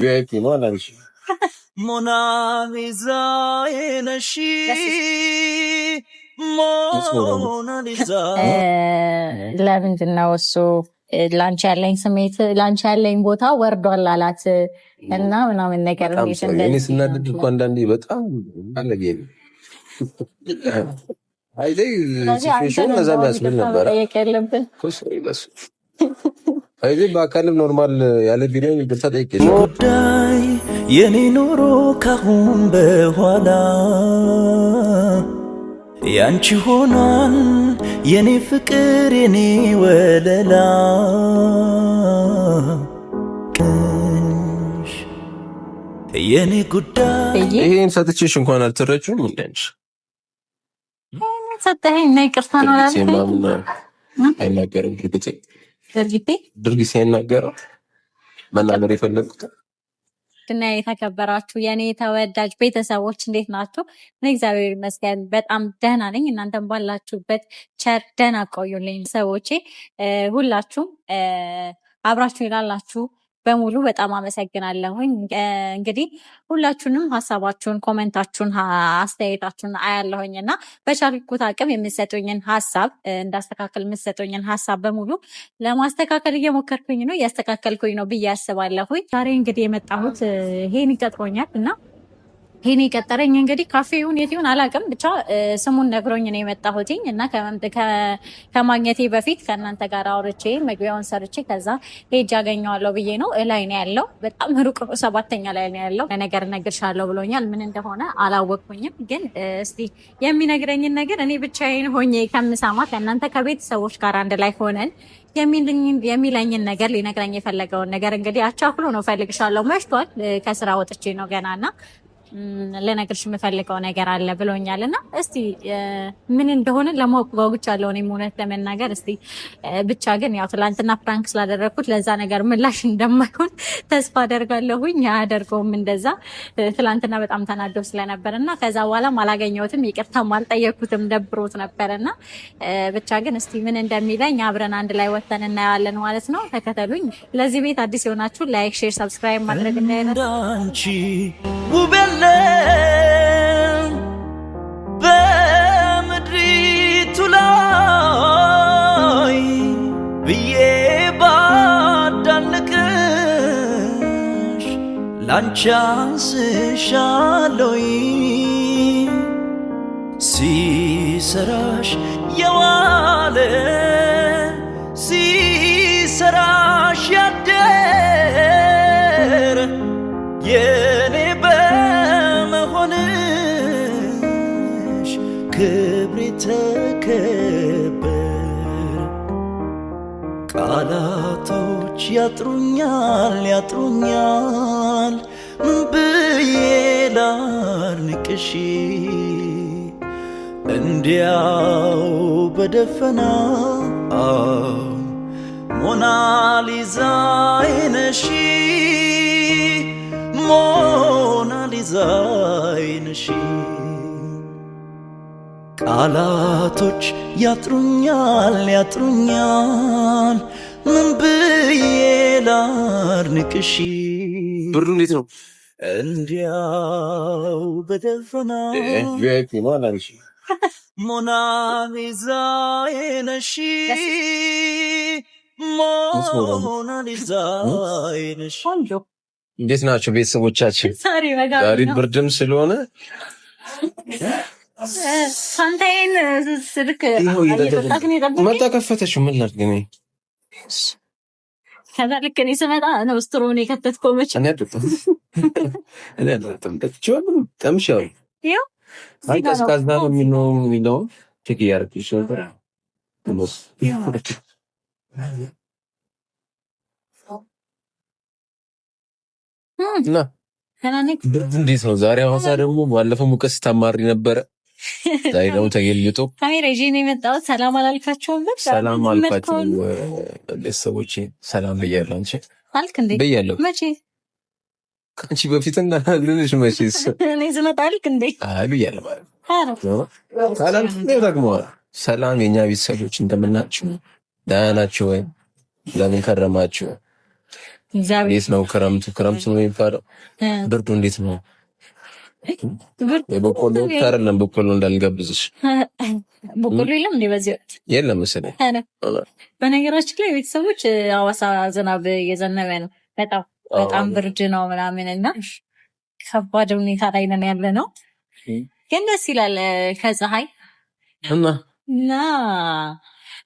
VIP ነው አላንቺ ሞናሊዛ የነሺ ሞናሊዛ ለምንድን ነው እሱ ላንቺ ያለኝ ስሜት ላንቺ ያለኝ ቦታ ወርዷል አላት እና ምናምን ነገር እኔ ስናደድ እኮ አንዳንዴ በጣም አለጌ አይደይ ሲቹዌሽን ለዛ የሚያስብል ነበር። አይደይ በአካልም ኖርማል ያለ ቪዲዮ ይብርታ ጠይቄሽ ጉዳይ የኔ ኑሮ ካሁን በኋላ ያንቺ ሆኗል የኔ ፍቅር የኔ ወለላ ቅንሽ የኔ ጉዳይ ይሄን ሰጥቼሽ እንኳን አልተረጩም እንደንሽ ሰጠኸኝ እና ይቅርታ ነው ያልከኝ። አይናገርም ድርጊቴ አይናገርም መናገር የፈለጉት እና የተከበራችሁ የኔ ተወዳጅ ቤተሰቦች እንዴት ናችሁ? እኔ እግዚአብሔር ይመስገን በጣም ደህና ነኝ። እናንተም ባላችሁበት ቸር ደህና ቆዩልኝ ሰዎቼ። ሁላችሁም አብራችሁ ይላላችሁ በሙሉ በጣም አመሰግናለሁኝ። እንግዲህ ሁላችሁንም ሀሳባችሁን፣ ኮሜንታችሁን፣ አስተያየታችሁን አያለሁኝ እና በቻልኩት አቅም የምትሰጡኝን ሀሳብ እንዳስተካከል የምትሰጡኝን ሀሳብ በሙሉ ለማስተካከል እየሞከርኩኝ ነው፣ እያስተካከልኩኝ ነው ብዬ አስባለሁኝ። ዛሬ እንግዲህ የመጣሁት ይሄን ይቀጥሮኛል እና ይሄን የቀጠረኝ እንግዲህ ካፌውን የት ይሁን አላውቅም፣ ብቻ ስሙን ነግሮኝ ነው የመጣሁትኝ እና ከማግኘቴ በፊት ከእናንተ ጋር አውርቼ መግቢያውን ሰርቼ ከዛ ሄጅ ያገኘዋለሁ ብዬ ነው። እላይ ነው ያለው፣ በጣም ሩቅ ነው፣ 7ኛ ላይ ነው ያለው። ለነገር እነግርሻለሁ ብሎኛል። ምን እንደሆነ አላወቅኩኝም፣ ግን እስቲ የሚነግረኝን ነገር እኔ ብቻዬን ሆኜ ከምሰማ ከእናንተ ከቤተሰቦች ጋር አንድ ላይ ሆነን የሚለኝን ነገር ሊነግረኝ የፈለገውን ነገር እንግዲህ አቻኩሎ ነው ፈልግሻለሁ፣ መሽቷል፣ ከስራ ወጥቼ ነው ገና እና ለነገርሽ የምፈልገው ነገር አለ ብሎኛል እና እስቲ ምን እንደሆነ ለማወቅ ጓጉቻለሁ። እኔም እውነት ለመናገር እስቲ ብቻ ግን ያው ትላንትና ፕራንክ ስላደረግኩት ለዛ ነገር ምላሽ እንደማይሆን ተስፋ አደርጋለሁኝ። አያደርገውም እንደዛ። ትላንትና በጣም ተናደው ስለነበር እና ከዛ በኋላም አላገኘሁትም፣ ይቅርታም አልጠየኩትም፣ ደብሮት ነበር እና ብቻ ግን እስቲ ምን እንደሚለኝ አብረን አንድ ላይ ወተን እናያለን ማለት ነው። ተከተሉኝ። ለዚህ ቤት አዲስ የሆናችሁ ላይክ፣ ሼር፣ ሰብስክራይብ ማድረግ እንዳይረሳ። በምድሪቱ ላይ ብዬ ባዳንቅሽ ላንቺ አንስሻለሁ ሲሰራሽ የዋለ ሲሰራሽ ያደረ የኔ በመሆንሽ ክብሬ ተከበር። ቃላቶች ያጥሩኛል ምን ብዬ ላርንቅሽ እንዲያው በደፈና ሞናሊዛ ነሽ ሞናሊዛ ነሽ። ቃላቶች ያጥሩኛል ምን ብዬ ላርንቅሽ። ብሩ እንዴት ነው? እንዲያው በደፈና VIP ነው አላንቺ ሞናሊዛ ነሽ ሞናሊዛ ነሽ። እንዴት ናቸው ቤተሰቦቻችን? ዛሬ ብርድም ስለሆነ ሳንታይን ስልክ መጣ ከፈተሽው ምን ላድርግ እኔ ከዛ ልክ እኔ ስመጣ ነው ስትሮን የከተትከው መች እኔ አይደለም ጠምሻው ይኸው አይ ቀዝቃዛ ነው የሚለው ቼክ እያደረግሽ ነበር እና ብርድ እንዴት ነው ዛሬ? ሐዋሳ ደግሞ ባለፈው ሙቀት ስታማሪ ነበረ። ዛሬ ደግሞ ተገልጦ ካሜራ ይዤ ነው የመጣሁት። ሰላም አላልካቸውም? ሰላም አልኳቸው ቤተሰቦቼ። ሰላም ብያለሁ። አንቺ አልክ እንዴ? ብያለሁ። መቼ? ከአንቺ በፊት እንዳልልሽ መቼስ እኔ ስመጣ አልክ እንዴ? አይ ብያለሁ ማለት ነው። ሰላም ደግሞ ሰላም የኛ ቤተሰቦች እንደምናችሁ? ደህና ናችሁ ወይ? ለምን ከረማችሁ? እንዴት ነው ክረምቱ ነው የሚባለው? ብርዱ እንዴት ነው? የበቆሎ ታረለም በቆሎ እንዳልጋብዝሽ በቆሎ የለም እንዴ? በዚህ ወቅት የለም መሰለኝ። በነገራችን ላይ ቤተሰቦች ሐዋሳ ዝናብ እየዘነበ ነው። በጣም ብርድ ነው ምናምንና ከባድ ሁኔታ ላይ ነን ያለ ነው። ግን ደስ ይላል ከፀሐይ እና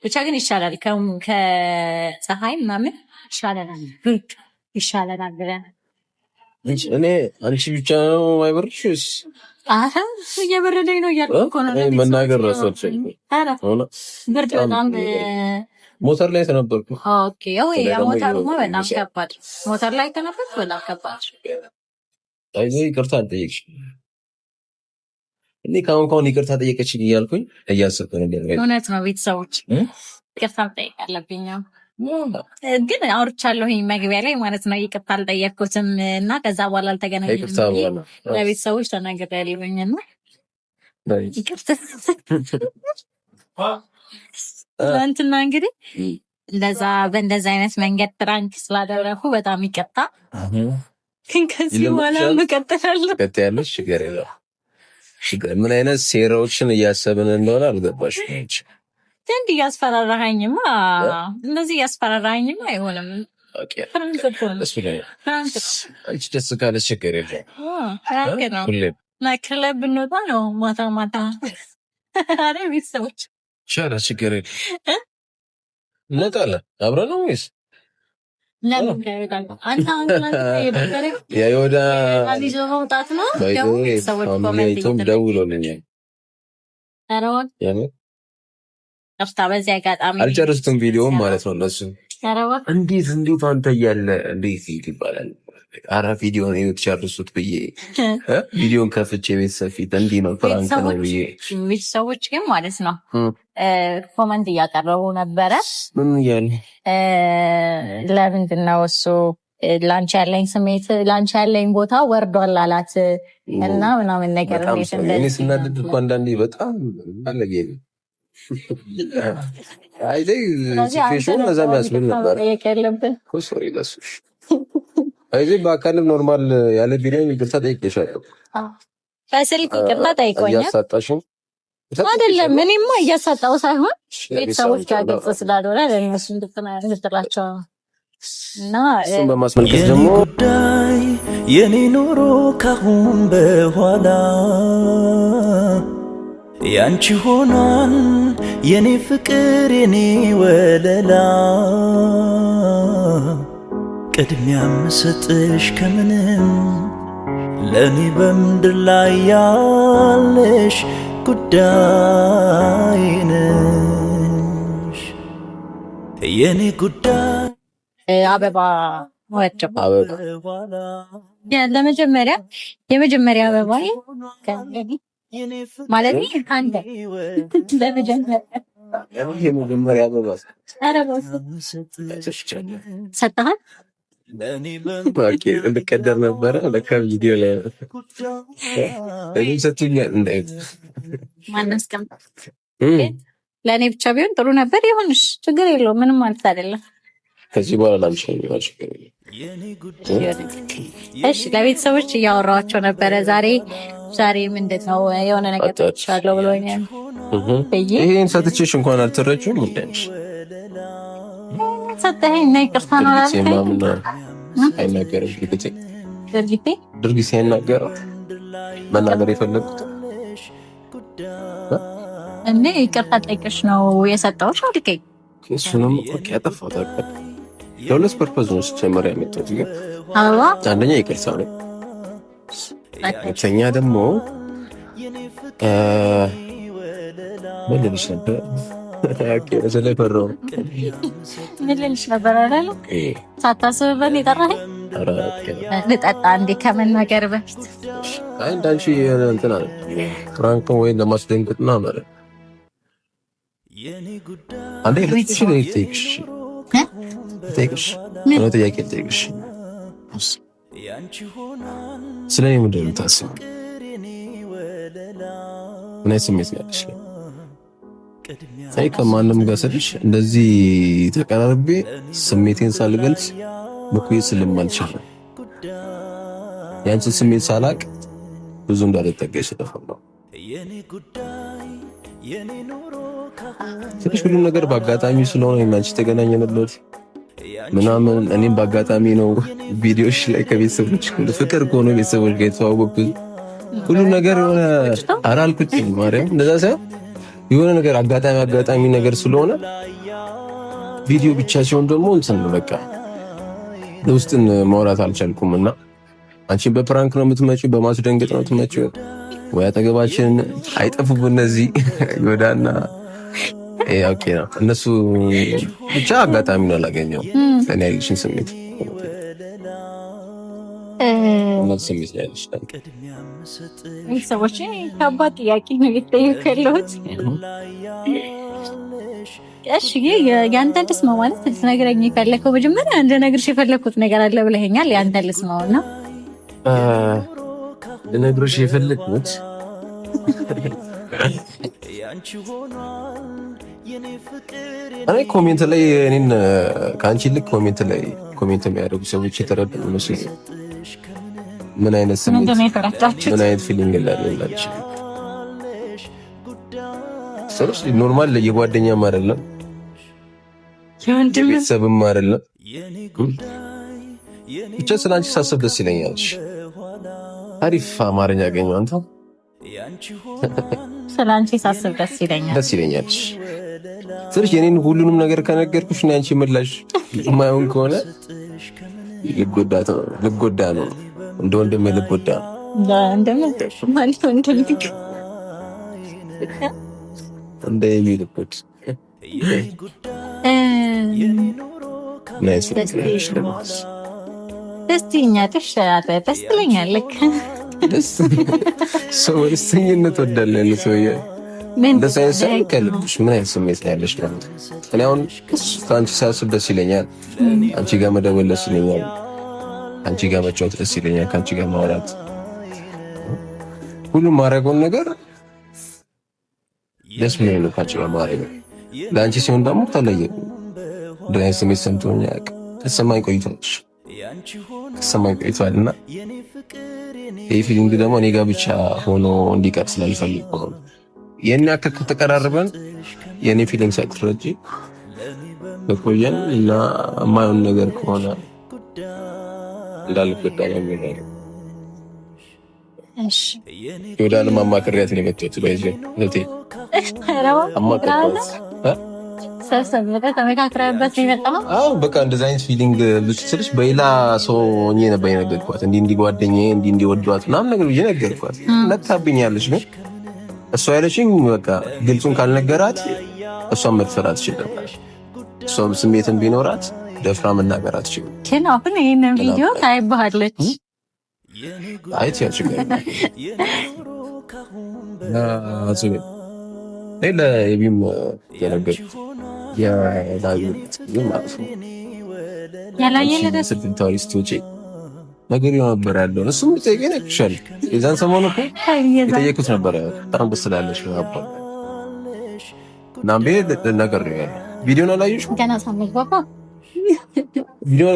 ብቻ ግን ይሻላል ከፀሐይ ምናምን ይሻለናል፣ ብርድ ይሻለናል ብለን እኔ አንቺ ብቻ ነው አይበርድሽስ? አሃ እየበረደኝ ነው እያልኩ እኮ ነው መናገር ረሳችኝ። ብርድ በጣም ሞተር ላይ ተነበርኩ። ኦኬ ሞተርማ በጣም ከባድ ሞተር ላይ ተነበርኩ። በጣም ከባድ ይቅርታ አልጠየቅሽም። እኔ ካሁን ይቅርታ ጠየቀችኝ እያልኩኝ እያሰብኩ ነበር። እውነት ነው ቤተሰቦች ይቅርታ ጠይቅ አለብኝ። ግን አውርቻለሁኝ መግቢያ ላይ ማለት ነው። ይቅርታ አልጠየቅኩትም እና ከዛ በኋላ አልተገናኘንም። ለቤተሰቦች ተናግሬያለሁኝ እና ይቅርታ ትናንትና እንግዲህ በእንደዛ አይነት መንገድ ፕራንክ ስላደረኩ በጣም ይቅርታ። ግን ከዚህ በኋላ እቀጥላለሁ። ቀጥያለሽ? ችግር የለውም። ምን አይነት ሴራዎችን እያሰብን እንደሆነ አልገባሽም እንጂ እንዴ እያስፈራራኸኝማ አይሆንም። አንቺ ደስ ካለሽ ችግር የለውም። ክለብ ብንወጣ ነው ማታ አረ ቤተሰቦች ቻላ ችግር የለም። እንወጣለን አብረን ነው ወይስ የወዳ ደውሎልኛል። በዚህ አጋጣሚ አልጨረስኩም ቪዲዮውን ማለት ነው። እነሱ እንዴት አንተ እያለ እንዴት ይባላል? አረ ቪዲዮን የምትጨርሱት ብዬ ቪዲዮን ከፍቼ ቤተሰብ ፊት እንዲህ ነው ፕራንክ ነው ብዬ ቤተሰቦች ግን ማለት ነው ኮመንት እያቀረቡ ነበረ። ምን እያለ ለምንድን ነው እሱ ላንቺ ያለኝ ስሜት ላንቺ ያለኝ ቦታ ወርዷል አላት እና ምናምን ነገር እኔ ስናደድ እኮ አንዳንዴ በጣም አለጌ ሲቹዌሽን እዛም ያስብል ነበር። አይዚህ በአካልም ኖርማል ያለ ቪዲዮ ይቅርታ ጠይቄሻለሁ። በስልክ ይቅርታ ጠይቆኛል። እያሳጣሽኝ አይደለም። እኔማ እያሳጣው ሳይሆን ቤተሰቦች ጋር ግልጽ ስላልሆነ ለእነሱ እንድትላቸው እና እሱን በማስመልከት ደግሞ ጉዳይ የኔ ኑሮ ካሁን በኋላ ያንቺ ሆኗል የኔ ፍቅር የኔ ወለላ ቅድሚያ ምሰጥሽ ከምንም ለኔ በምድር ላይ ያለሽ ጉዳይ ነሽ የኔ ጉዳይ። አበባ ወጭባ የመጀመሪያ አበባ ማለት አንተ የመጀመሪያ አበባ ሰጥተሃል? እንቀደር ነበረ ለካ ቪዲዮ ላይ ሰጥቶኛል። እንዳይት ለእኔ ብቻ ቢሆን ጥሩ ነበር። ይሁንሽ፣ ችግር የለውም። ምንም ማለት አይደለም። ከዚህ በኋላ ላምሽ እሺ። ለቤተሰቦች እያወራኋቸው ነበረ። ዛሬ ምንድን ነው የሆነ ነገር ጠጥቻለሁ ብሎኛል። ይሄን ሰጥቼሽ እንኳን አልተረችም። ምንድነሽ ሰጠኸኝ እና ይቅርታ ነው አላልከኝ? አይናገርም ድርጊቴ አይናገርም። መናገር የፈለጉት እኔ ይቅርታ ጠይቀሽ ነው የሰጠሁሽ አልከኝ። እሱንም ኦኬ ያጠፋሁት አቀ ለሁለት ፐርፐዝ ነው ሲጀመር ያመጣሁት። ግን አበባ አንደኛ ይቅርታ ነው፣ ሁለተኛ ደግሞ ምን ልልሽ ነበር? ስለፈራሁ ምን ልልሽ ነበር አይደል? ሳታስብበት የጠራኸኝ ልጠጣ እንዴ ከመናገር በፊት እንዳንቺ እንትን አለ ፍራንክ ወይ ለማስደንገጥ ነው ማለት አንዴ ልትሽ ነው ጥያቄ ልጠይቅሽ። ስለኔ ምንድን ነው የምታስበው? ምን አይነት ስሜት ነው ያለሽ? ከማንም ጋር ስልሽ እንደዚህ ተቀራርቤ ስሜቴን ሳልገልጽ መቆየት ስለማልችል ያንቺ ስሜት ሳላቅ ብዙ እንዳልጠጋሽ ስለፈራሁ ትንሽ ሁሉም ነገር በአጋጣሚ ስለሆነ እናንቺ ተገናኘንበት ምናምን እኔም በአጋጣሚ ነው ቪዲዮሽ ላይ ከቤተሰቦች ፍቅር ከሆነ ቤተሰቦች ጋር የተዋወቅኩት ሁሉ ነገር የሆነ አላልኩትም ማርያም እንደዛ ሳይሆን የሆነ ነገር አጋጣሚ ነገር ስለሆነ ቪዲዮ ብቻ ሲሆን ደግሞ እንትን በቃ ውስጥን ማውራት አልቻልኩምና አንቺን በፕራንክ ነው የምትመጪው በማስደንገጥ ነው የምትመጪው ወይ አጠገባችን አይጠፉም እነዚህ ይወዳና ኦኬ ነው እነሱ ብቻ አጋጣሚ ነው ያላገኘው እኔ ያልሽን ስሜት ስሜት ያለሽ ሰዎች ከባድ ጥያቄ ነው የተጠየቀሉት። እሺ ያንተ ልስማው ማለት ልትነግረኝ የፈለከው መጀመሪያ እንድነግርሽ የፈለኩት ነገር አለ ብለኸኛል። ያንተ ልስማውና ልነግርሽ የፈለኩት እኔ ኮሜንት ላይ እኔን ከአንቺ ልክ ኮሜንት የሚያደርጉ ሰዎች የተረዱ መስሎኝ ምን አይነት ስሜት ምን አይነት ፊሊንግ እንዳለላችሁ ሰዎች ኖርማል የጓደኛም አይደለም ቤተሰብም አይደለም ብቻ ስላንቺ ሳስብ ደስ ይለኛል። አሪፍ አማርኛ ያገኘው አንተ ስላንቺ ሳስብ ደስ ይለኛል ስለሽ የኔን ሁሉንም ነገር ከነገርኩሽ እና አንቺ ምላሽ የማይሆን ከሆነ ልጎዳ ነው እንደ ወንድሜ ልጎዳ እንደ የሚልበት ደስ ትለኛለህ። ሰው ደስተኝነት ወዳለን ሰውዬ እንደዛ አይነት ከልብሽ ምን አይነት ስሜት ላይ ያለሽ ነው? እኔ አሁን ከአንቺ ሳስብ ደስ ይለኛል። አንቺ ጋር መደወል ደስ ይለኛል። አንቺ ጋር መጫወት ደስ ይለኛል። ከአንቺ ጋር ማውራት ሁሉም ማድረገውን ነገር ደስ ምን ነው ከአንቺ ጋር ማድረግ ለአንቺ ሲሆን ደግሞ ተለየ እንደዚህ አይነት ስሜት ሰምቶኝ ያውቅ ተሰማኝ ቆይቷልና ይህ ፊሊንግ ደግሞ እኔ ጋር ብቻ ሆኖ እንዲቀር ስላልፈልግ ነው። የኔ ያክል ከተቀራረበን የኔ ፊሊንግ ሳትረጂ በቆየን እና የማይሆን ነገር ከሆነ እንዳልጎዳ ነው የሚለው። እሺ ይወዳል ማማከሪያት ነው የመጣሁት በዚህ እህቴ አማከሪያት ተመካክረህበት ነው የመጣው? አዎ በቃ እንደዚህ አይነት ፊሊንግ ልትስልሽ በሌላ ሰው ሆኜ ነበር የነገርኳት። እንዲህ ጓደኛዬ እንዲህ ወዷት ምናምን ነገር ብዬ ነገርኳት። ነቅታብኛለች። ግን እሷ ያለችኝ በቃ ግልጹን ካልነገራት እሷን መድፈር አትችልም። እሷም ስሜትን ቢኖራት ደፍራ መናገር አትችልም። ግን አሁን ይሄንን ቪዲዮ ታይባለች። አይት ያችግር ሌላ የቢም የነገርኩት ያላየለት ስልታዊስቶቼ ነገር ነበር ያለው እሱም ጠይቀኝ ነክሻል። የዛን ሰሞን እኮ የጠየኩት ነበር። በጣም ደስ ስላለሽ ነበር ናምቤ ነገር ነው ያለው። ቪዲዮን አላየሽም? ገና ሳምንት ቪዲዮ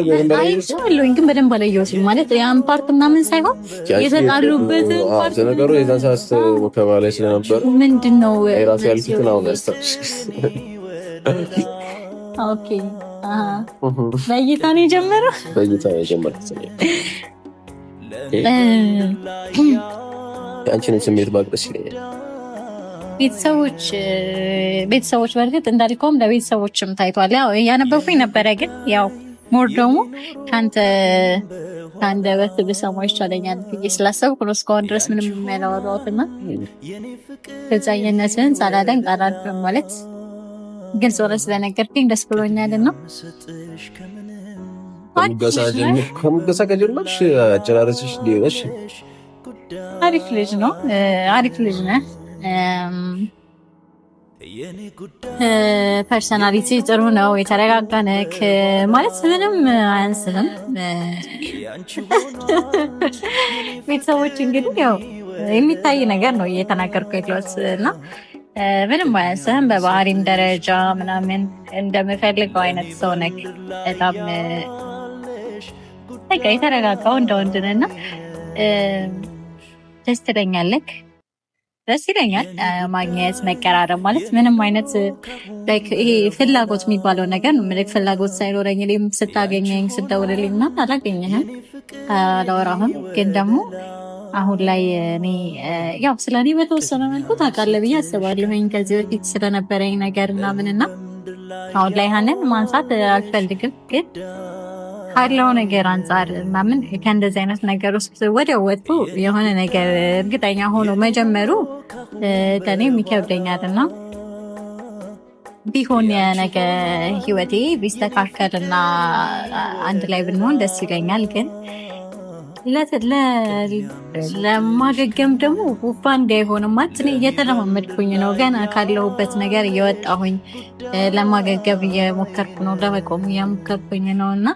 አለኝ ግን በደንብ አላየሁትም። ማለት ያን ፓርት ምናምን ሳይሆን የተጣሉበት ፓርት ነገሩ የዛን ሰዓት ወከባ ላይ ስለነበር ምንድነው ራሱ ያልኩት ነው ያስተሽ ኦኬ በእይታ ነው የጀመረው። የአንቺን ስሜት ባቅደስ ይለኛል። ቤተሰቦች በእርግጥ እንዳልከውም ለቤተሰቦችም ታይቷል። ያው እያነበብኩኝ ነበረ፣ ግን ያው ሞር ደግሞ ከአንተ በት ብሰማው ይቻለኛል ብዬ ስላሰብኩ ነው እስካሁን ድረስ ምንም የሚያላወራሁትና ገዛኝነትን ሳላደንቅ አላልፍም ማለት ግልጽ ሆነ ስለነገርከኝ ደስ ብሎኛል። ነው ከሙገሳ ከጀመርሽ አጨራረስሽ ሊሆነሽ አሪፍ ልጅ ነው። አሪፍ ልጅ ነህ። ፐርሰናሊቲ ጥሩ ነው። የተረጋጋ ነህ ማለት ምንም አያንስህም። ቤተሰቦች እንግዲህ ያው የሚታይ ነገር ነው እየተናገርኩ ያለሁት እና ምንም አያንስህም። በባህሪም ደረጃ ምናምን እንደምፈልገው አይነት ሰው ነህ። በጣም በቃ የተረጋጋው እንደ ወንድ ነህና ደስ ትለኛለህ። ደስ ይለኛል ማግኘት መቀራረብ ማለት ምንም አይነት ይሄ ፍላጎት የሚባለው ነገር ነው። ምልክ ፍላጎት ሳይኖረኝ እኔም ስታገኘኝ ስደውልልኝ ምናምን አላገኘህም አላወራህም። ግን ደግሞ አሁን ላይ እኔ ያው ስለ እኔ በተወሰነ መልኩ ታውቃለህ ብዬ አስባለሁኝ ከዚህ በፊት ስለነበረኝ ነገር ምናምንና አሁን ላይ ያንን ማንሳት አልፈልግም። ግን ካለው ነገር አንጻር ምናምን ከእንደዚህ አይነት ነገር ውስጥ ወዲያው ወጥቶ የሆነ ነገር እርግጠኛ ሆኖ መጀመሩ ለእኔም ይከብደኛልና ቢሆን የነገ ህይወቴ ቢስተካከልና አንድ ላይ ብንሆን ደስ ይለኛል። ግን ለማገገም ደግሞ ባንዴ አይሆንም ማለት እኔ እየተለማመድኩኝ ነው። ገና ካለሁበት ነገር እየወጣሁኝ ለማገገም እየሞከርኩ ነው፣ ለመቆም እየሞከርኩኝ ነው እና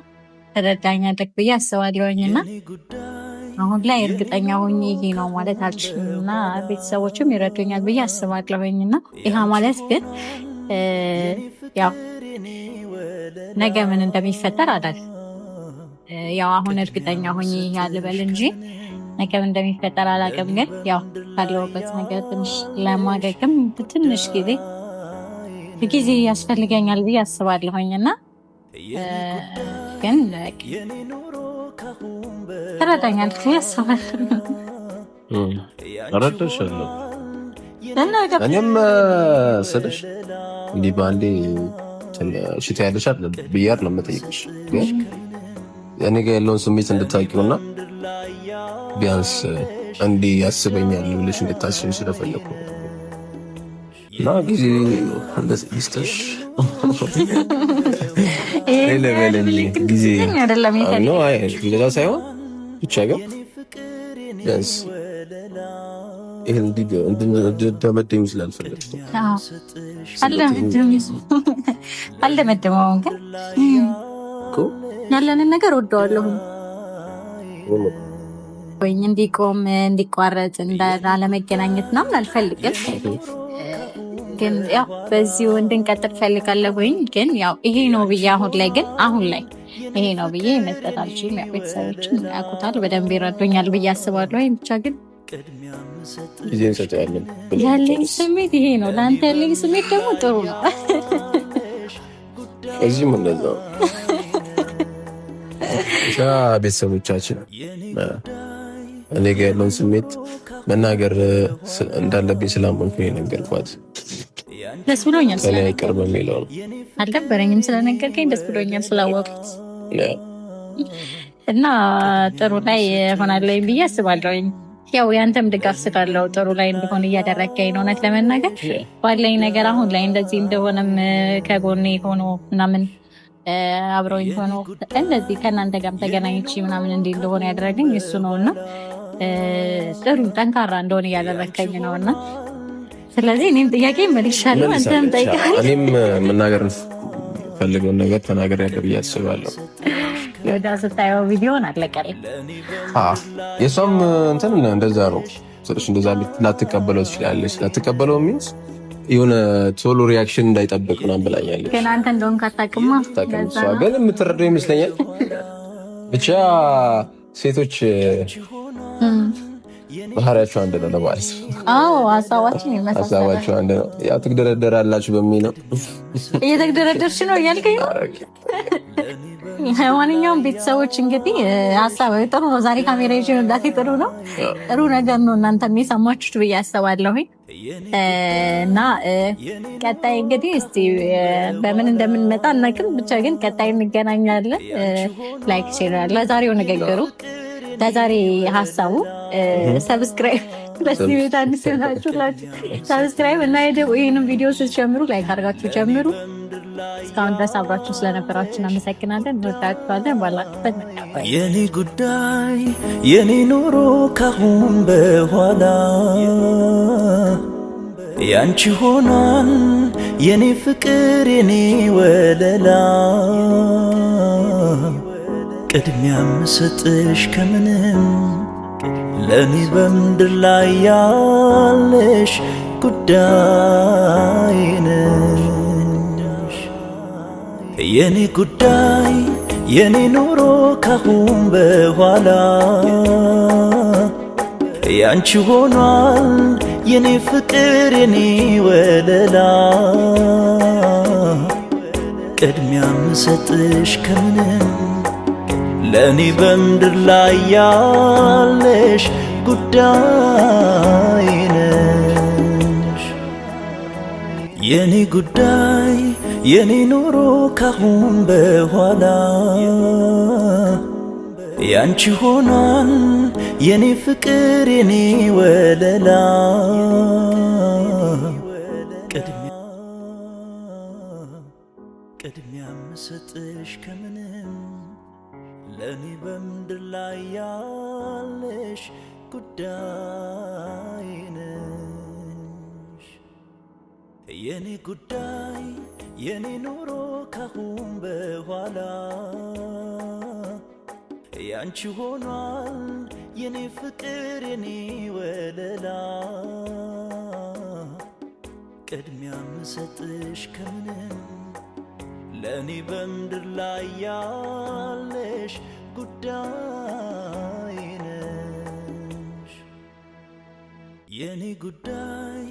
ተረዳኛለህ ብዬ አስባለሁኝና አሁን ላይ እርግጠኛ ሆኜ ይሄ ነው ማለት አልችልም እና ቤተሰቦችም ይረዱኛል ብዬ አስባለሁኝና ይሄ ማለት ግን ያው ነገ ምን እንደሚፈጠር አላውቅም። ያው አሁን እርግጠኛ ሆኜ ያልበል እንጂ ነገ ምን እንደሚፈጠር አላውቅም። ግን ያው ካለሁበት ነገር ትንሽ ለማገገም ትንሽ ጊዜ ያስፈልገኛል ብዬ አስባለሁኝና ግን ተረዳኛለህ ብዬ አስባለሁ። እረዳሻለሁ። እኔም ስልሽ እንዲህ በአንዴ ሽታ ያለሽ ብዬ አይደለም የምጠይቅሽ፣ ግን እኔ ጋር ያለውን ስሜት እንድታውቂውና ቢያንስ እንዲህ ያስበኛል ብለሽ እንድታስቢ ስለፈለኩ እና ጊዜ እንደዚህ ይስጥሽ ጊዜ ነው። አይ እንደዛ ሳይሆን ብቻ ግን ቢያንስ ይሄን እንድንደመደም ስላልፈለግኩ አልደመደመውም። ግን ያለንን ነገር ወደዋለሁ ወይ እንዲቆም እንዲቋረጥ እንዳለመገናኘት ምናምን አልፈልግም። ግን ያው በዚሁ እንድንቀጥል ፈልጋለሁኝ። ግን ያው ይሄ ነው ብዬ አሁን ላይ ይሄ ነው ብዬ መስጠት አልችልም። ያው ቤተሰቦችም ያውቁታል፣ በደንብ ይረዱኛል ብዬ አስባለሁ። ብቻ ግን ጊዜ እንሰጣለን። ያለኝ ስሜት ይሄ ነው። ለአንተ ያለኝ ስሜት ደግሞ ጥሩ ነው። እዚህም እንደዛው ብቻ ቤተሰቦቻችን እኔ ጋር ያለውን ስሜት መናገር እንዳለብኝ ስላመንኩ የነገርኳት ደስ ብሎኛል። ስለነገር በሚለው አልደበረኝም። ስለነገርከኝ ደስ ብሎኛል ስላወቅኩት እና ጥሩ ላይ ሆናለሁ ብዬ አስባለሁኝ። ያው ያንተም ድጋፍ ስላለው ጥሩ ላይ እንደሆነ እያደረገኝ ነው። እውነት ለመናገር ባለኝ ነገር አሁን ላይ እንደዚህ እንደሆነም ከጎኔ ሆኖ ምናምን አብረውኝ ሆኖ እንደዚህ ከእናንተ ጋርም ተገናኝቼ ምናምን እንዲህ እንደሆነ ያደረገኝ እሱ ነውና ጥሩ ጠንካራ እንደሆነ እያደረገኝ ነውና ስለዚህ እኔም ጥያቄ መልሻለሁ፣ አንተም ጠይቀኝ። እኔም መናገር ፈልገውን ነገር ተናገር ያለ ብዬ አስባለሁ። ወዳ ስታየው ቪዲዮን አለቀልኝ። የሷም እንትን እንደዛ ነው ስለሽ እንደዛ ላትቀበለው ትችላለች። ላትቀበለው ሚንስ የሆነ ቶሎ ሪያክሽን እንዳይጠብቅ ነው ብላኛለች። ግን አንተ እንደሆነ ካታቅማ እሷ ግን የምትረዳው ይመስለኛል። ብቻ ሴቶች ባህሪያቸው አንድ ነው ለማለት ነው። አዎ ሀሳባችን ይመሳሰላል። ሀሳባቸው አንድ ነው። ያው ትግደረደራላችሁ በሚለው እየተግደረደርሽ ነው እያልከኝ ነው። ማንኛውም ቤተሰቦች እንግዲህ ሀሳብ ጥሩ ነው። ዛሬ ካሜራ ይዤ መምጣቴ ጥሩ ነው፣ ጥሩ ነገር ነው። እናንተም የሰማችሁት ብዬ አስባለሁ። እና ቀጣይ እንግዲህ እስቲ በምን እንደምንመጣ እናቅም፣ ብቻ ግን ቀጣይ እንገናኛለን። ላይክ ሼር ለዛሬው ንግግሩ ለዛሬ ሀሳቡ ሰብስክራይብ ለዚህ ቤት አዲስ ናችሁላችሁ ሰብስክራይብ እና ይህንም ቪዲዮ ስትጀምሩ ላይክ አድርጋችሁ ጀምሩ። እስካሁን ድረስ አብራችሁ ስለነበራችሁ እናመሰግናለን። እንወዳችኋለን። ባላችሁበት የኔ ጉዳይ የኔ ኑሮ ካሁን በኋላ ያንቺ ሆኗል የኔ ፍቅር የኔ ወለላ ቅድሚያ ምሰጥሽ ከምንም ለኔ በምድር ላይ ያለሽ ጉዳይ ነሽ። የኔ ጉዳይ የኔ ኑሮ ካሁን በኋላ ያንቺ ሆኗል የኔ ፍቅር የኔ ወለላ ቅድሚያ ምሰጥሽ ከምንም ለኔ በምድር ላይ ያለሽ ጉዳይ ነሽ የኔ ጉዳይ የኔ ኑሮ ካሁን በኋላ ያንቺ ሆኗል የኔ ፍቅር የኔ ወለላ ቅድሚያ ምሰጥሽ ከምንም ለኔ በምድር ላይ ያለሽ ጉዳይ ነሽ የኔ ጉዳይ የኔ ኑሮ ካሁን በኋላ ያንቺ ሆኗል የኔ ፍቅር የኔ ወለላ ቅድሚያ ምሰጥሽ ከምንም ለኔ በምድር ላይ ያለሽ ጉዳይ ነሽ የኔ ጉዳይ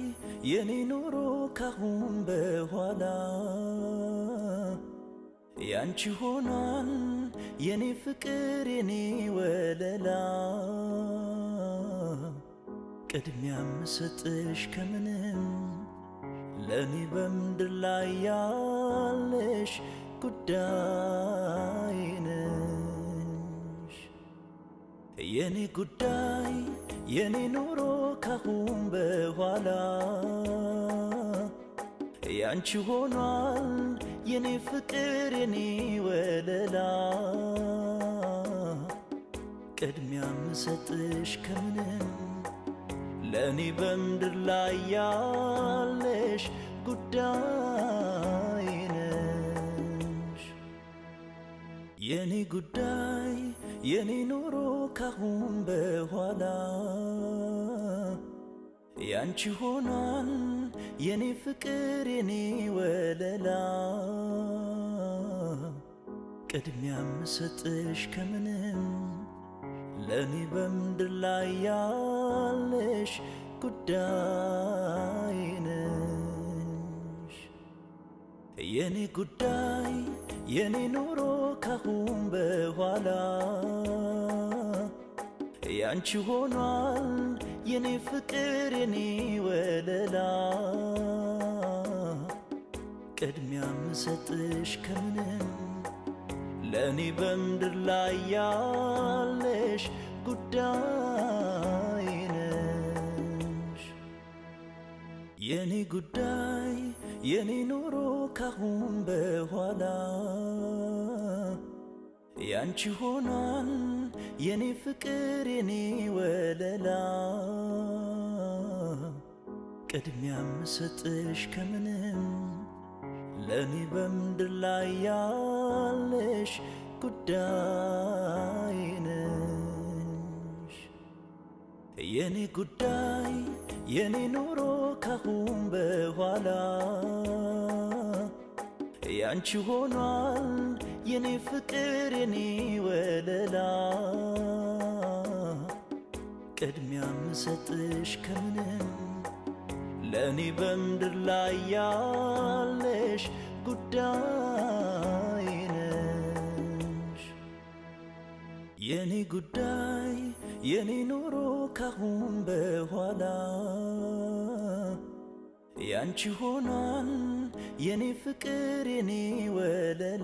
የኔ ኑሮ ካሁን በኋላ ያንቺ ሆኗል የኔ ፍቅር የኔ ወለላ ቅድሚያ ምሰጥሽ ከምንም ለኔ በምድር ላይ ያለሽ ጉዳይ ነሽ የኔ ጉዳይ የኔ ኑሮ ካሁን በኋላ ያንቺ ሆኗል የኔ ፍቅር የኔ ወለላ ቅድሚያ ምሰጥሽ ከምንም ለኔ በምድር ላይ ያለሽ ጉዳይ ነሽ የኔ ጉዳይ የኔ ኑሮ ካሁን በኋላ ያንቺ ሆኗል የኔ ፍቅር የኔ ወለላ ቅድሚያ ምሰጥሽ ከምንም ለኔ በምድር ላይ ያለሽ ጉዳይ ነሽ የኔ ጉዳይ የኔ ኑሮ ካሁን በኋላ ያንቺ ሆኗል የኔ ፍቅር የኔ ወለላ ቅድሚያ ምሰጥሽ ከምንም ለኔ በምድር ላይ ያለሽ ጉዳይ ነሽ የኔ ጉዳይ የኔ ኑሮ ካሁን በኋላ ያንቺ ሆኗል የኔ ፍቅር የኔ ወለላ ቅድሚያ ምሰጥሽ ከምንም ለኔ በምድር ላይ ያለሽ ጉዳይ ነሽ የኔ ጉዳይ የኔ ኑሮ ካሁን በኋላ ያንቺ ሆኗል የኔ ፍቅር የኔ ወለላ ቅድሚያ ምሰጥሽ ከምንም ለኔ በምድር ላይ ያለሽ ጉዳይ ነሽ የኔ ጉዳይ የኔ ኑሮ ካሁን በኋላ ያንቺ ሆኗል የኔ ፍቅር የኔ ወለላ